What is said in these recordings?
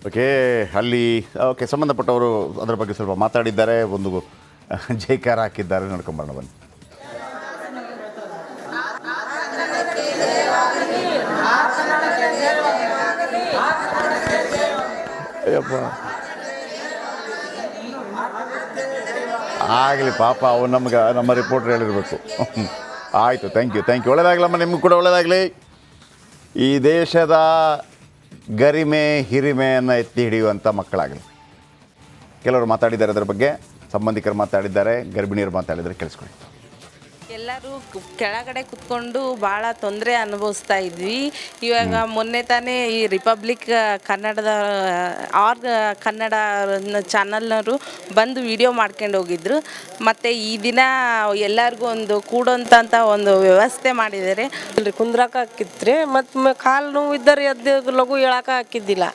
Okay, ಅಲ್ಲಿ okay ಸಂಬಂಧಪಟ್ಟವರು ಅದರ ಬಗ್ಗೆ ಸ್ವಲ್ಪ ಮಾತಾಡಿದ್ದಾರೆ, ಒಂದು ಜೈಕಾರ ಹಾಕಿದ್ದಾರೆ, ನೋಡ್ಕೊಂಬರೋಣ ಬನ್ನಿ. ಅಯ್ಯಪ್ಪ ಆಗಲಿ ಪಾಪ, ಅವ್ರು ನಮ್ಗೆ ನಮ್ಮ ರಿಪೋರ್ಟ್ರ್ ಹೇಳಿರಬೇಕು. ಆಯಿತು, ಥ್ಯಾಂಕ್ ಯು ಒಳ್ಳೆಯದಾಗಲಮ್ಮ, ನಿಮಗೂ ಕೂಡ ಒಳ್ಳೆಯದಾಗಲಿ. ಈ ದೇಶದ ಗರಿಮೆ ಹಿರಿಮೆಯನ್ನು ಎತ್ತಿ ಹಿಡಿಯುವಂಥ ಮಕ್ಕಳಾಗಲಿ. ಕೆಲವರು ಮಾತಾಡಿದ್ದಾರೆ ಅದರ ಬಗ್ಗೆ, ಸಂಬಂಧಿಕರು ಮಾತಾಡಿದ್ದಾರೆ, ಗರ್ಭಿಣಿಯರು ಮಾತಾಡಿದ್ದಾರೆ, ಕೇಳಿಸ್ಕೊಳ್ಳಿ. ಎಲ್ಲರೂ ಕೆಳಗಡೆ ಕುತ್ಕೊಂಡು ಭಾಳ ತೊಂದರೆ ಅನುಭವಿಸ್ತಾ ಇದ್ವಿ. ಇವಾಗ ಮೊನ್ನೆ ತಾನೇ ಈ ರಿಪಬ್ಲಿಕ್ ಕನ್ನಡದ ಕನ್ನಡ ಚಾನಲ್ನವರು ಬಂದು ವಿಡಿಯೋ ಮಾಡ್ಕೊಂಡು ಹೋಗಿದ್ರು. ಮತ್ತು ಈ ದಿನ ಎಲ್ಲರಿಗೂ ಒಂದು ಕೂಡೋಂಥ ಒಂದು ವ್ಯವಸ್ಥೆ ಮಾಡಿದ್ದಾರೆ. ಕುಂದ್ರಾಕ ಹಾಕಿದ್ರಿ ಮತ್ತು ಕಾಲು ನೋವು ಇದ್ದರೆ ಎದ್ದು ಲಘು ಹೇಳಕ್ಕೆ ಹಾಕಿದ್ದಿಲ್ಲ.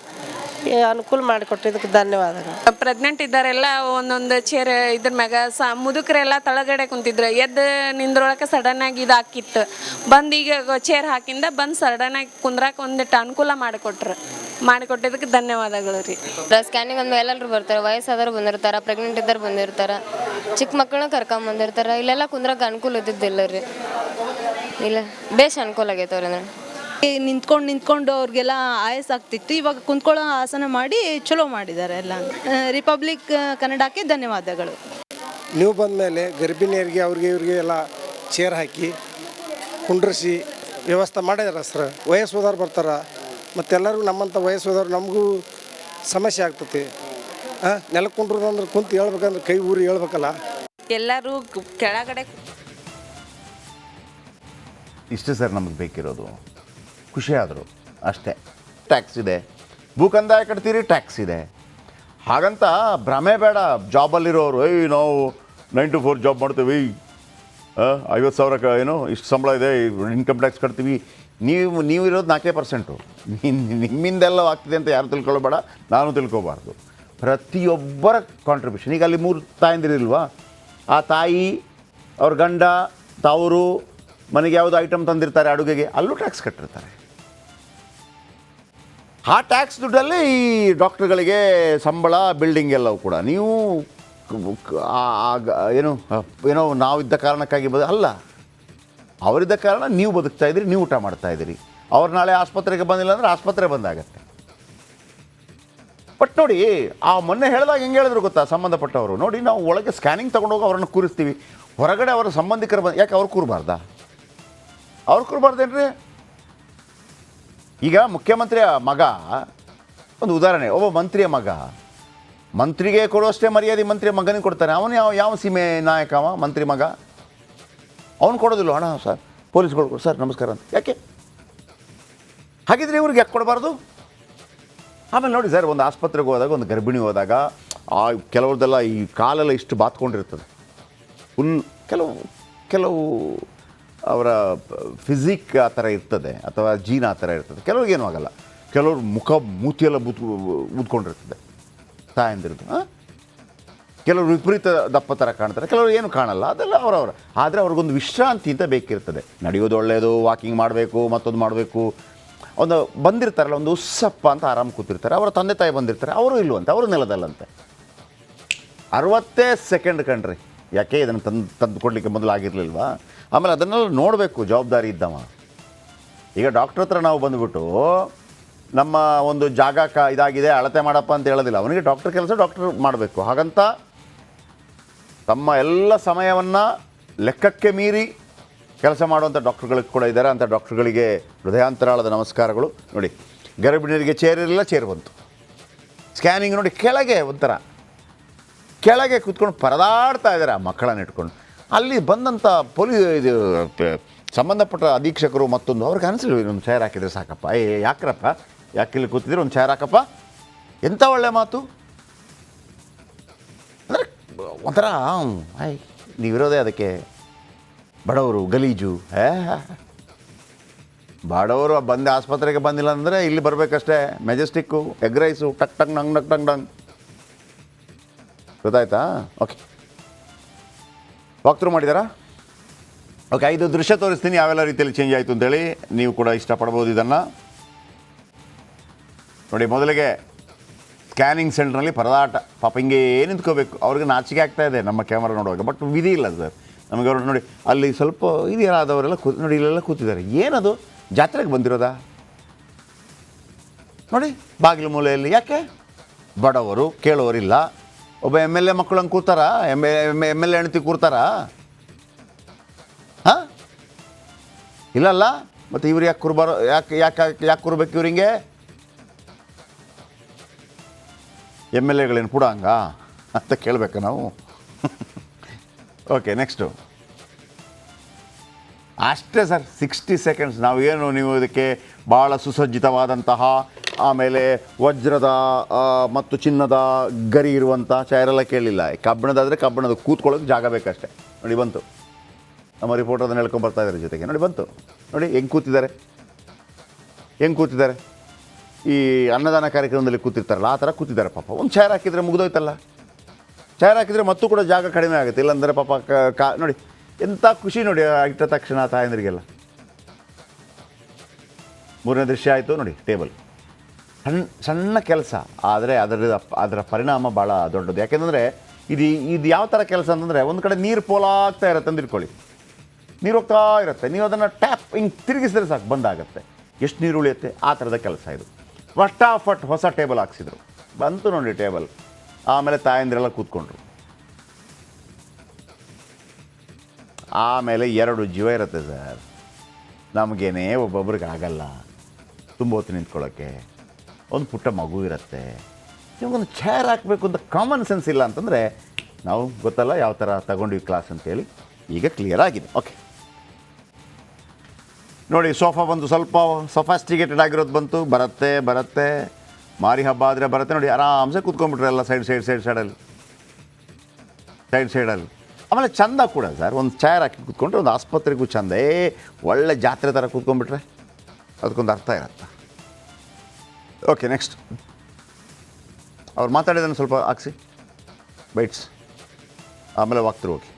ಅನುಕೂಲ ಮಾಡಿಕೊಟ್ಟಿದ್ದಕ್ಕೆ ಧನ್ಯವಾದಗಳು. ಪ್ರೆಗ್ನೆಂಟ್ ಇದ್ದಾರೆಲ್ಲ ಒಂದೊಂದು ಚೇರ್ ಇದ್ರ ಮ್ಯಾಗ ಮುದುಕರೆಲ್ಲ ತಳಗಡೆ ಕುಂತಿದ್ರು. ಎದ್ದು ನಿಂದ್ರೊಳಗೆ ಸಡನ್ನಾಗಿ ಇದು ಹಾಕಿತ್ತು. ಬಂದು ಈಗ ಚೇರ್ ಹಾಕಿಂದ ಬಂದು ಸಡನ್ನಾಗಿ ಕುಂದ್ರಾಕ ಒಂದಿಟ್ಟು ಅನುಕೂಲ ಮಾಡಿಕೊಟ್ಟಿದ್ದಕ್ಕೆ ಧನ್ಯವಾದಗಳು ರೀ. ಸ್ಕ್ಯಾನಿಂಗ್ ಅಂದ್ಮೇಲೆ ಎಲ್ಲರೂ ಬರ್ತಾರೆ, ವಯಸ್ಸಾದವ್ರು ಬಂದಿರ್ತಾರೆ, ಪ್ರೆಗ್ನೆಂಟ್ ಇದ್ದವ್ರು ಬಂದಿರ್ತಾರೆ, ಚಿಕ್ಕ ಮಕ್ಕಳನ್ನ ಕರ್ಕೊಂಬಂದಿರ್ತಾರೆ. ಇಲ್ಲೆಲ್ಲ ಕುಂದ್ರಕ್ಕೆ ಅನುಕೂಲ ಇದ್ದಿದ್ದಿಲ್ಲ ರೀ. ಇಲ್ಲ ಬೇಸ್ ಅನುಕೂಲ ಆಗೈತೆ ಅವ್ರಿ. ನಿಂತ್ಕೊಂಡು ಅವ್ರಿಗೆಲ್ಲ ಆಯಸ್ ಆಗ್ತಿತ್ತು. ಇವಾಗ ಕುಂತ್ಕೊಳ್ಳೋ ಆಸನ ಮಾಡಿ ಚಲೋ ಮಾಡಿದ್ದಾರೆ ಎಲ್ಲ. ರಿಪಬ್ಲಿಕ್ ಕನ್ನಡಕ್ಕೆ ಧನ್ಯವಾದಗಳು. ನೀವು ಬಂದ ಮೇಲೆ ಗರ್ಭಿಣಿಯರಿಗೆ ಅವ್ರಿಗೆ ಇವ್ರಿಗೆ ಎಲ್ಲ ಚೇರ್ ಹಾಕಿ ಕುಂಡ್ರಿಸಿ ವ್ಯವಸ್ಥೆ ಮಾಡಿದಾರೆ ಸರ್. ವಯಸ್ಸು ಹೋದವ್ರು ಬರ್ತಾರೆ, ಮತ್ತೆಲ್ಲರಿಗೂ ನಮ್ಮಂಥ ವಯಸ್ಸು ಹೋದವ್ರು ನಮಗೂ ಸಮಸ್ಯೆ ಆಗ್ತೈತಿ. ನೆಲಕ್ಕೆ ಕುಂಡ್ರು ಅಂದ್ರೆ ಕುಂತು ಹೇಳ್ಬೇಕಂದ್ರೆ ಕೈ ಊರಿ ಹೇಳ್ಬೇಕಲ್ಲ. ಎಲ್ಲರೂ ಕೆಳಗಡೆ ಇಷ್ಟೇ ಸರ್ ನಮಗೆ ಬೇಕಿರೋದು. ಖುಷಿಯಾದರು ಅಷ್ಟೇ. ಟ್ಯಾಕ್ಸ್ ಇದೆ, ಭೂಕಂದಾಯ ಕಟ್ತೀರಿ, ಟ್ಯಾಕ್ಸ್ ಇದೆ, ಹಾಗಂತ ಭ್ರಮೆ ಬೇಡ. ಜಾಬಲ್ಲಿರೋರು ನಾವು 9 to 4 ಜಾಬ್ ಮಾಡ್ತೀವಿ, 50,000 ಏನೋ ಇಷ್ಟು ಸಂಬಳ ಇದೆ, ಇನ್ಕಮ್ ಟ್ಯಾಕ್ಸ್ ಕಟ್ತೀವಿ. ನೀವು ಇರೋದು 4%. ನಿಮ್ಮಿಂದೆಲ್ಲ ಆಗ್ತಿದೆ ಅಂತ ಯಾರು ತಿಳ್ಕೊಳ್ಬೇಡ, ನಾನು ತಿಳ್ಕೊಬಾರ್ದು. ಪ್ರತಿಯೊಬ್ಬರ ಕಾಂಟ್ರಿಬ್ಯೂಷನ್. ಈಗ ಅಲ್ಲಿ 3 ತಾಯಂದಿರಿಲ್ವಾ, ಆ ತಾಯಿ ಅವ್ರ ಗಂಡ ತಾವರು ಮನೆಗೆ ಯಾವುದು ಐಟಮ್ ತಂದಿರ್ತಾರೆ ಅಡುಗೆಗೆ, ಅಲ್ಲೂ ಟ್ಯಾಕ್ಸ್ ಕಟ್ಟಿರ್ತಾರೆ. ಆ ಟ್ಯಾಕ್ಸ್ ದುಡ್ಡಲ್ಲೇ ಈ ಡಾಕ್ಟ್ರುಗಳಿಗೆ ಸಂಬಳ, ಬಿಲ್ಡಿಂಗ್ ಎಲ್ಲವೂ ಕೂಡ. ನೀವು ಏನೋ ನಾವಿದ್ದ ಕಾರಣಕ್ಕಾಗಿ ಅಲ್ಲ, ಅವರಿದ್ದ ಕಾರಣ ನೀವು ಬದುಕ್ತಾ ಇದ್ದೀರಿ, ನೀವು ಊಟ ಮಾಡ್ತಾಯಿದ್ದೀರಿ. ಅವ್ರು ನಾಳೆ ಆಸ್ಪತ್ರೆಗೆ ಬಂದಿಲ್ಲ ಅಂದರೆ ಆಸ್ಪತ್ರೆ ಬಂದಾಗತ್ತೆ. ಬಟ್ ನೋಡಿ, ಆ ಮೊನ್ನೆ ಹೇಳಿದಾಗ ಹೆಂಗೆ ಹೇಳಿದ್ರು ಗೊತ್ತಾ ಸಂಬಂಧಪಟ್ಟವರು, ನೋಡಿ ನಾವು ಒಳಗೆ ಸ್ಕ್ಯಾನಿಂಗ್ ತೊಗೊಂಡೋಗಿ ಅವರನ್ನು ಕೂರಿಸ್ತೀವಿ, ಹೊರಗಡೆ ಅವರ ಸಂಬಂಧಿಕರು ಯಾಕೆ ಅವ್ರು ಕೂರಬಾರ್ದಾ? ಅವ್ರು ಕೂರಬಾರ್ದೇನ್ರಿ? ಈಗ ಮುಖ್ಯಮಂತ್ರಿಯ ಮಗ, ಒಂದು ಉದಾಹರಣೆ, ಒಬ್ಬ ಮಂತ್ರಿಯ ಮಗ, ಮಂತ್ರಿಗೆ ಕೊಡುವಷ್ಟೇ ಮರ್ಯಾದೆ ಮಂತ್ರಿಯ ಮಗನಿಗೆ ಕೊಡ್ತಾನೆ. ಅವನು ಯಾವ ಸೀಮೆ ನಾಯಕ ಅವ? ಮಂತ್ರಿ ಮಗ. ಅವನು ಕೊಡೋದಿಲ್ಲ. ಹಣ ಸರ್, ಪೊಲೀಸ್ಗಳು ಸರ್ ನಮಸ್ಕಾರ ಅಂತ ಯಾಕೆ? ಹಾಗಿದ್ರೆ ಇವ್ರಿಗೆ ಯಾಕೆ ಕೊಡಬಾರ್ದು? ಆಮೇಲೆ ನೋಡಿ ಸರ್, ಒಂದು ಆಸ್ಪತ್ರೆಗೆ ಹೋದಾಗ, ಒಂದು ಗರ್ಭಿಣಿ ಹೋದಾಗ, ಕೆಲವ್ರದ್ದೆಲ್ಲ ಈ ಕಾಲೆಲ್ಲ ಇಷ್ಟು ಬಾತ್ಕೊಂಡಿರ್ತದೆ. ಕೆಲವು ಅವರ ಫಿಸಿಕ್ ಆ ಥರ ಇರ್ತದೆ, ಅಥವಾ ಜೀನ್ ಆ ಥರ ಇರ್ತದೆ. ಕೆಲವ್ರಿಗೇನು ಆಗಲ್ಲ. ಕೆಲವ್ರು ಮೂತಿಯೆಲ್ಲ ಊದ್ಕೊಂಡಿರ್ತದೆ ತಾಯಂದಿರದು. ಕೆಲವರು ವಿಪರೀತ ದಪ್ಪ ಥರ ಕಾಣ್ತಾರೆ, ಕೆಲವರು ಏನು ಕಾಣಲ್ಲ. ಅದೆಲ್ಲ ಅವರವರ. ಆದರೆ ಅವ್ರಿಗೊಂದು ವಿಶ್ರಾಂತಿ ಅಂತ ಬೇಕಿರ್ತದೆ. ನಡೆಯೋದು ಒಳ್ಳೆಯದು, ವಾಕಿಂಗ್ ಮಾಡಬೇಕು, ಮತ್ತೊಂದು ಮಾಡಬೇಕು. ಒಂದು ಬಂದಿರ್ತಾರಲ್ಲ, ಒಂದು ಉಸ್ಸಪ್ಪ ಅಂತ ಆರಾಮ್ ಕೂತಿರ್ತಾರೆ. ಅವರ ತಂದೆ ತಾಯಿ ಬಂದಿರ್ತಾರೆ, ಅವರು ಇಲ್ಲವಂತೆ, ಅವರು ನೆಲದಲ್ಲಂತೆ. 60 ಸೆಕೆಂಡ್ ಕಣ್ರಿ. ಯಾಕೆ ಇದನ್ನು ತಂದು ಕೊಡಲಿಕ್ಕೆ ಮೊದಲು ಆಗಿರಲಿಲ್ವಾ? ಆಮೇಲೆ ಅದನ್ನೆಲ್ಲ ನೋಡಬೇಕು ಜವಾಬ್ದಾರಿ ಇದ್ದವ. ಈಗ ಡಾಕ್ಟ್ರ್ ಹತ್ರ ನಾವು ಬಂದುಬಿಟ್ಟು ನಮ್ಮ ಒಂದು ಜಾಗ ಇದಾಗಿದೆ ಅಳತೆ ಮಾಡಪ್ಪ ಅಂತ ಹೇಳೋದಿಲ್ಲ. ಅವನಿಗೆ ಡಾಕ್ಟ್ರ್ ಕೆಲಸ ಡಾಕ್ಟ್ರ್ ಮಾಡಬೇಕು. ಹಾಗಂತ ತಮ್ಮ ಎಲ್ಲ ಸಮಯವನ್ನು ಲೆಕ್ಕಕ್ಕೆ ಮೀರಿ ಕೆಲಸ ಮಾಡುವಂಥ ಡಾಕ್ಟ್ರುಗಳಿಗೆ ಕೂಡ ಇದ್ದಾರೆ. ಅಂಥ ಡಾಕ್ಟ್ರುಗಳಿಗೆ ಹೃದಯಾಂತರಾಳದ ನಮಸ್ಕಾರಗಳು. ನೋಡಿ, ಗರ್ಭಿಣಿಯರಿಗೆ ಚೇರ್ ಇರಲಿಲ್ಲ, ಚೇರ್ ಬಂತು. ಸ್ಕ್ಯಾನಿಂಗ್ ನೋಡಿ, ಕೆಳಗೆ ಕೂತ್ಕೊಂಡು ಪರದಾಡ್ತಾ ಇದ್ದಾರೆ ಆ ಮಕ್ಕಳನ್ನ ಇಟ್ಕೊಂಡು. ಅಲ್ಲಿ ಬಂದಂಥ ಇದು ಸಂಬಂಧಪಟ್ಟ ಅಧೀಕ್ಷಕರು ಮತ್ತೊಂದು ಅವ್ರಿಗೆ ಅನಿಸಲಿಲ್ಲ, ಒಂದು ಚೇರ್ ಹಾಕಿದರೆ ಸಾಕಪ್ಪ. ಯಾಕ್ರಪ್ಪ, ಯಾಕಿಲ್ಲಿ ಕೂತಿದ್ರೆ ಒಂದು ಚೇರ್ ಹಾಕಪ್ಪ. ಎಂಥ ಒಳ್ಳೆ ಮಾತು ಅಂದರೆ ಒಂಥರ ನೀವಿರೋದೇ ಅದಕ್ಕೆ. ಬಡವರು ಗಲೀಜು, ಬಡವರು ಬಂದು ಆಸ್ಪತ್ರೆಗೆ ಬಂದಿಲ್ಲ ಅಂದರೆ ಇಲ್ಲಿ ಬರಬೇಕಷ್ಟೇ. ಮೆಜೆಸ್ಟಿಕ್ಕು, ಎಗ್ ರೈಸು, ಟಕ್ ಟಂಗ್ ನಂಗ್ ನಕ್ ಟಂಗ್ ಡಂಗ್. ಗೊತ್ತಾಯ್ತಾ? ಓಕೆ, ವಾಕ್ಥ್ರೂ ಮಾಡಿದಾರಾ? ಓಕೆ, 5 ದೃಶ್ಯ ತೋರಿಸ್ತೀನಿ ಯಾವೆಲ್ಲ ರೀತಿಯಲ್ಲಿ ಚೇಂಜ್ ಆಯಿತು ಅಂತೇಳಿ. ನೀವು ಕೂಡ ಇಷ್ಟಪಡ್ಬೋದು ಇದನ್ನು ನೋಡಿ. ಮೊದಲಿಗೆ ಸ್ಕ್ಯಾನಿಂಗ್ ಸೆಂಟ್ರಲ್ಲಿ ಪರದಾಟ ಪಾಪ ಹಿಂಗೆ ನಿಂತ್ಕೋಬೇಕು. ಅವ್ರಿಗೆ ನಾಚಿಕೆ ಆಗ್ತಾ ಇದೆ ನಮ್ಮ ಕ್ಯಾಮರಾ ನೋಡುವಾಗ, ಬಟ್ ವಿಧಿ ಇಲ್ಲ ಸರ್ ನಮಗೆ. ಅವ್ರು ನೋಡಿ ಅಲ್ಲಿ ಸ್ವಲ್ಪ ಹಿರಿಯರಾದವರೆಲ್ಲ ನೋಡಿ ಇಲ್ಲೆಲ್ಲ ಕೂತಿದ್ದಾರೆ. ಏನದು ಜಾತ್ರೆಗೆ ಬಂದಿರೋದಾ ನೋಡಿ ಬಾಗಿಲು ಮೂಲೆಯಲ್ಲಿ? ಯಾಕೆ ಬಡವರು ಕೇಳೋರಿಲ್ಲ. ಒಬ್ಬ MLA ಮಕ್ಕಳು ಹಂಗೆ ಕೂತಾರಾ? MLA ಹೆಂಡತಿ ಕೂರ್ತಾರಾ? ಹಾಂ ಇಲ್ಲಲ್ಲ. ಮತ್ತು ಇವ್ರು ಯಾಕೆ ಕೂರ್ಬಾರೋ? ಯಾಕೆ ಕೂರ್ಬೇಕು ಇವ್ರಿಗೆ? MLAಗಳೇನು ಕೂಡ ಹಂಗ ಅಂತ ಕೇಳಬೇಕಾ ನಾವು? ಓಕೆ, ನೆಕ್ಸ್ಟು ಅಷ್ಟೇ ಸರ್, 60 ಸೆಕೆಂಡ್ಸ್. ನಾವೇನು ನೀವು ಇದಕ್ಕೆ ಭಾಳ ಸುಸಜ್ಜಿತವಾದಂತಹ ಆಮೇಲೆ ವಜ್ರದ ಮತ್ತು ಚಿನ್ನದ ಗರಿ ಇರುವಂಥ ಚೇರೆಲ್ಲ ಕೇಳಲಿಲ್ಲ. ಕಬ್ಬಿಣದಾದರೆ ಕಬ್ಬಿಣದ ಕೂತ್ಕೊಳ್ಳೋಕೆ ಜಾಗ ಬೇಕಷ್ಟೇ. ನೋಡಿ ಬಂತು, ನಮ್ಮ ರಿಪೋರ್ಟರ್ ಅದನ್ನು ಹೇಳ್ಕೊಂಬರ್ತಾ ಇದ್ದಾರೆ ಜೊತೆಗೆ. ನೋಡಿ ಬಂತು, ನೋಡಿ ಹೆಂಗೆ ಕೂತಿದ್ದಾರೆ. ಈ ಅನ್ನದಾನ ಕಾರ್ಯಕ್ರಮದಲ್ಲಿ ಕೂತಿರ್ತಾರಲ್ಲ ಆ ಥರ ಕೂತಿದ್ದಾರೆ ಪಾಪ. ಒಂದು ಚೇರ್ ಹಾಕಿದರೆ ಮುಗಿದೋಯ್ತಲ್ಲ. ಚೇರ್ ಹಾಕಿದರೆ ಮತ್ತೂ ಕೂಡ ಜಾಗ ಕಡಿಮೆ ಆಗುತ್ತೆ. ಇಲ್ಲಾಂದರೆ ಪಾಪ ನೋಡಿ ಎಂಥ ಖುಷಿ ನೋಡಿ ಇಟ್ಟ ತಕ್ಷಣ ತಾಯಂದ್ರಿಗೆಲ್ಲ. ಮೂರನೇ ದೃಶ್ಯ ಆಯಿತು ನೋಡಿ, ಟೇಬಲ್ ಸಣ್ಣ ಕೆಲಸ, ಆದರೆ ಅದರ ಪರಿಣಾಮ ಭಾಳ ದೊಡ್ಡದು. ಯಾಕೆಂದರೆ ಇದು ಯಾವ ಥರ ಕೆಲಸ ಅಂತಂದರೆ, ಒಂದು ಕಡೆ ನೀರು ಪೋಲಾಗ್ತಾ ಇರುತ್ತೆ ಅಂದಿಟ್ಕೊಳ್ಳಿ, ನೀರು ಹೋಗ್ತಾ ಇರುತ್ತೆ, ನೀವು ಅದನ್ನು ಟ್ಯಾಪ್ ಹಿಂಗೆ ತಿರುಗಿಸಿದ್ರೆ ಸಾಕು ಬಂದಾಗತ್ತೆ. ಎಷ್ಟು ನೀರು ಉಳಿಯುತ್ತೆ ಆ ಥರದ ಕೆಲಸ ಇದು. ಫಟಾಫಟ್ ಹೊಸ ಟೇಬಲ್ ಹಾಕ್ಸಿದ್ರು, ಬಂತು ನೋಡಿ ಟೇಬಲ್. ಆಮೇಲೆ ತಾಯಂದಿರೆಲ್ಲ ಕೂತ್ಕೊಂಡ್ರು. ಆಮೇಲೆ 2 ಜೀವ ಇರುತ್ತೆ ಸರ್. ನಮಗೇನೆ ಒಬ್ಬೊಬ್ರಿಗೆ ಆಗಲ್ಲ ತುಂಬ ಹೊತ್ತು ನಿಂತ್ಕೊಳ್ಳೋಕ್ಕೆ. ಒಂದು ಪುಟ್ಟ ಮಗು ಇರುತ್ತೆ, ನಿಮಗೊಂದು ಚೇರ್ ಹಾಕಬೇಕು ಅಂತ ಕಾಮನ್ ಸೆನ್ಸ್ ಇಲ್ಲ ಅಂತಂದರೆ ನಾವು ಗೊತ್ತಲ್ಲ ಯಾವ ಥರ ತಗೊಂಡಿವಿ ಕ್ಲಾಸ್ ಅಂತೇಳಿ. ಈಗ ಕ್ಲಿಯರ್ ಆಗಿದೆ. ಓಕೆ ನೋಡಿ, ಸೋಫಾ ಬಂತು, ಸ್ವಲ್ಪ ಸೊಫಾಸ್ಟಿಕೇಟೆಡ್ ಆಗಿರೋದು ಬಂತು. ಬರುತ್ತೆ ಮಾರಿ ಹಬ್ಬ ಆದರೆ ಬರುತ್ತೆ ನೋಡಿ. ಆರಾಮ್ಸೆ ಕೂತ್ಕೊಂಡ್ಬಿಟ್ರೆ ಎಲ್ಲ ಸೈಡಲ್ಲಿ. ಆಮೇಲೆ ಚಂದ ಕೂಡ ಸರ್, ಒಂದು ಚೇರ್ ಹಾಕಿ ಕೂತ್ಕೊಂಡ್ರೆ ಒಂದು ಆಸ್ಪತ್ರೆಗೂ ಚಂದ. ಒಳ್ಳೆ ಜಾತ್ರೆ ಥರ ಕೂತ್ಕೊಂಡ್ಬಿಟ್ರೆ ಅದಕ್ಕೊಂದು ಅರ್ಥ ಇರುತ್ತೆ. ಓಕೆ, ನೆಕ್ಸ್ಟ್ ಅವ್ರು ಮಾತಾಡಿದ್ದನ್ನು ಸ್ವಲ್ಪ ಹಾಕ್ಸಿ ಬೈಟ್ಸ್, ಆಮೇಲೆ ವಾಕ್ತರು ಹೋಗಿ.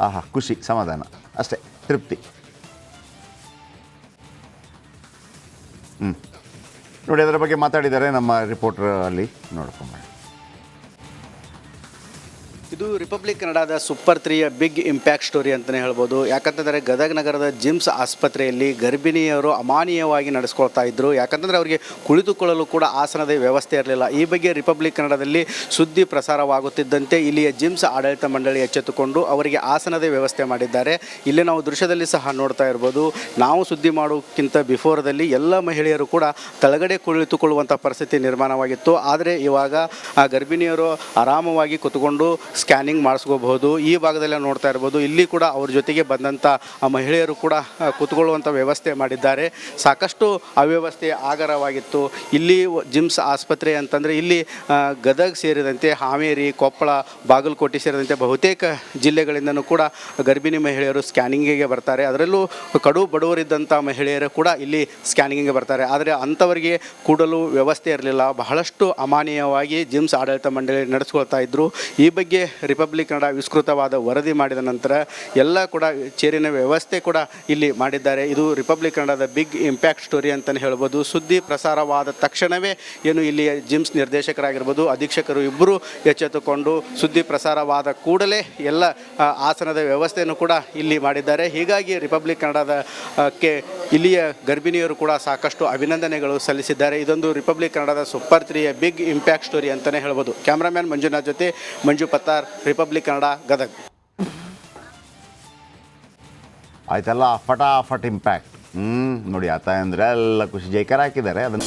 ಆಹಾ, ಖುಷಿ, ಸಮಾಧಾನ ಅಷ್ಟೇ, ತೃಪ್ತಿ. ನೋಡಿ ಅದರ ಬಗ್ಗೆ ಮಾತಾಡಿದ್ದಾರೆ ನಮ್ಮ ರಿಪೋರ್ಟರ್ ಅಲ್ಲಿ, ನೋಡ್ಕೊಂಬ. ಇದು ರಿಪಬ್ಲಿಕ್ ಕನ್ನಡದ ಸೂಪರ್ 3ಯ ಬಿಗ್ ಇಂಪ್ಯಾಕ್ಟ್ ಸ್ಟೋರಿ ಅಂತಲೇ ಹೇಳ್ಬೋದು. ಯಾಕಂತಂದರೆ ಗದಗ ನಗರದ ಜಿಮ್ಸ್ ಆಸ್ಪತ್ರೆಯಲ್ಲಿ ಗರ್ಭಿಣಿಯರು ಅಮಾನೀಯವಾಗಿ ನಡೆಸ್ಕೊಳ್ತಾ ಇದ್ದರು. ಯಾಕಂತಂದರೆ ಅವರಿಗೆ ಕುಳಿತುಕೊಳ್ಳಲು ಕೂಡ ಆಸನದ ವ್ಯವಸ್ಥೆ ಇರಲಿಲ್ಲ. ಈ ಬಗ್ಗೆ ರಿಪಬ್ಲಿಕ್ ಕನ್ನಡದಲ್ಲಿ ಸುದ್ದಿ ಪ್ರಸಾರವಾಗುತ್ತಿದ್ದಂತೆ ಇಲ್ಲಿಯ ಜಿಮ್ಸ್ ಆಡಳಿತ ಮಂಡಳಿ ಎಚ್ಚೆತ್ತುಕೊಂಡು ಅವರಿಗೆ ಆಸನದ ವ್ಯವಸ್ಥೆ ಮಾಡಿದ್ದಾರೆ. ಇಲ್ಲಿ ನಾವು ದೃಶ್ಯದಲ್ಲಿ ಸಹ ನೋಡ್ತಾ ಇರ್ಬೋದು. ನಾವು ಸುದ್ದಿ ಮಾಡೋಕ್ಕಿಂತ ಬಿಫೋರ್ದಲ್ಲಿ ಎಲ್ಲ ಮಹಿಳೆಯರು ಕೂಡ ತಳಗಡೆ ಕುಳಿತುಕೊಳ್ಳುವಂಥ ಪರಿಸ್ಥಿತಿ ನಿರ್ಮಾಣವಾಗಿತ್ತು. ಆದರೆ ಇವಾಗ ಆ ಗರ್ಭಿಣಿಯರು ಆರಾಮವಾಗಿ ಕೂತ್ಕೊಂಡು ಸ್ಕ್ಯಾನಿಂಗ್ ಮಾಡಿಸ್ಕೋಬಹುದು. ಈ ಭಾಗದಲ್ಲ ನೋಡ್ತಾ ಇರ್ಬೋದು, ಇಲ್ಲಿ ಕೂಡ ಅವ್ರ ಜೊತೆಗೆ ಬಂದಂಥ ಮಹಿಳೆಯರು ಕೂಡ ಕೂತ್ಕೊಳ್ಳುವಂಥ ವ್ಯವಸ್ಥೆ ಮಾಡಿದ್ದಾರೆ. ಸಾಕಷ್ಟು ಅವ್ಯವಸ್ಥೆ ಆಗರವಾಗಿತ್ತು. ಇಲ್ಲಿ ಜಿಮ್ಸ್ ಆಸ್ಪತ್ರೆ ಅಂತಂದರೆ ಇಲ್ಲಿ ಗದಗ ಸೇರಿದಂತೆ ಹಾವೇರಿ, ಕೊಪ್ಪಳ, ಬಾಗಲಕೋಟೆ ಸೇರಿದಂತೆ ಬಹುತೇಕ ಜಿಲ್ಲೆಗಳಿಂದನೂ ಕೂಡ ಗರ್ಭಿಣಿ ಮಹಿಳೆಯರು ಸ್ಕ್ಯಾನಿಂಗಿಗೆ ಬರ್ತಾರೆ. ಅದರಲ್ಲೂ ಕಡು ಬಡವರಿದ್ದಂಥ ಮಹಿಳೆಯರು ಕೂಡ ಇಲ್ಲಿ ಸ್ಕ್ಯಾನಿಂಗಿಗೆ ಬರ್ತಾರೆ. ಆದರೆ ಅಂಥವರಿಗೆ ಕೂಡಲು ವ್ಯವಸ್ಥೆ ಇರಲಿಲ್ಲ. ಬಹಳಷ್ಟು ಅಮಾನೀಯವಾಗಿ ಜಿಮ್ಸ್ ಆಡಳಿತ ಮಂಡಳಿ ನಡೆಸ್ಕೊಳ್ತಾ ಇದ್ದರು. ಈ ಬಗ್ಗೆ ರಿಪಬ್ಲಿಕ್ ಕನ್ನಡ ವಿಸ್ತೃತವಾದ ವರದಿ ಮಾಡಿದ ನಂತರ ಎಲ್ಲ ಕೂಡ ಚೇರಿನ ವ್ಯವಸ್ಥೆ ಕೂಡ ಇಲ್ಲಿ ಮಾಡಿದ್ದಾರೆ. ಇದು ರಿಪಬ್ಲಿಕ್ ಕನ್ನಡದ ಬಿಗ್ ಇಂಪ್ಯಾಕ್ಟ್ ಸ್ಟೋರಿ ಅಂತಲೇ ಹೇಳ್ಬೋದು. ಸುದ್ದಿ ಪ್ರಸಾರವಾದ ತಕ್ಷಣವೇ ಏನು ಇಲ್ಲಿ ಜಿಮ್ಸ್ ನಿರ್ದೇಶಕರಾಗಿರ್ಬೋದು, ಅಧೀಕ್ಷಕರು ಇಬ್ಬರು ಎಚ್ಚೆತ್ತುಕೊಂಡು ಸುದ್ದಿ ಪ್ರಸಾರವಾದ ಕೂಡಲೇ ಎಲ್ಲ ಆಸನದ ವ್ಯವಸ್ಥೆಯನ್ನು ಕೂಡ ಇಲ್ಲಿ ಮಾಡಿದ್ದಾರೆ. ಹೀಗಾಗಿ ರಿಪಬ್ಲಿಕ್ ಕನ್ನಡದಕ್ಕೆ ಇಲ್ಲಿಯ ಗರ್ಭಿಣಿಯರು ಕೂಡ ಸಾಕಷ್ಟು ಅಭಿನಂದನೆಗಳು ಸಲ್ಲಿಸಿದ್ದಾರೆ. ಇದೊಂದು ರಿಪಬ್ಲಿಕ್ ಕನ್ನಡದ ಸೂಪರ್ 3ಯ ಬಿಗ್ ಇಂಪ್ಯಾಕ್ಟ್ ಸ್ಟೋರಿ ಅಂತಲೇ ಹೇಳ್ಬೋದು. ಕ್ಯಾಮ್ರಾಮ್ಯಾನ್ ಮಂಜುನಾಥ್ ಜೊತೆ ಮಂಜು ಪತ್ತಾರ್, ರಿಪಬ್ಲಿಕ್ ಕನ್ನಡ, ಗದಗ. ಆಯ್ತಲ್ಲ, ಫಟಾಫಟ್ ಇಂಪ್ಯಾಕ್ಟ್. ನೋಡಿ, ಆತ ಅಂದರೆ ಎಲ್ಲ ಖುಷಿ ಜೈಕಾರ ಹಾಕಿದ್ದಾರೆ ಅದನ್ನು.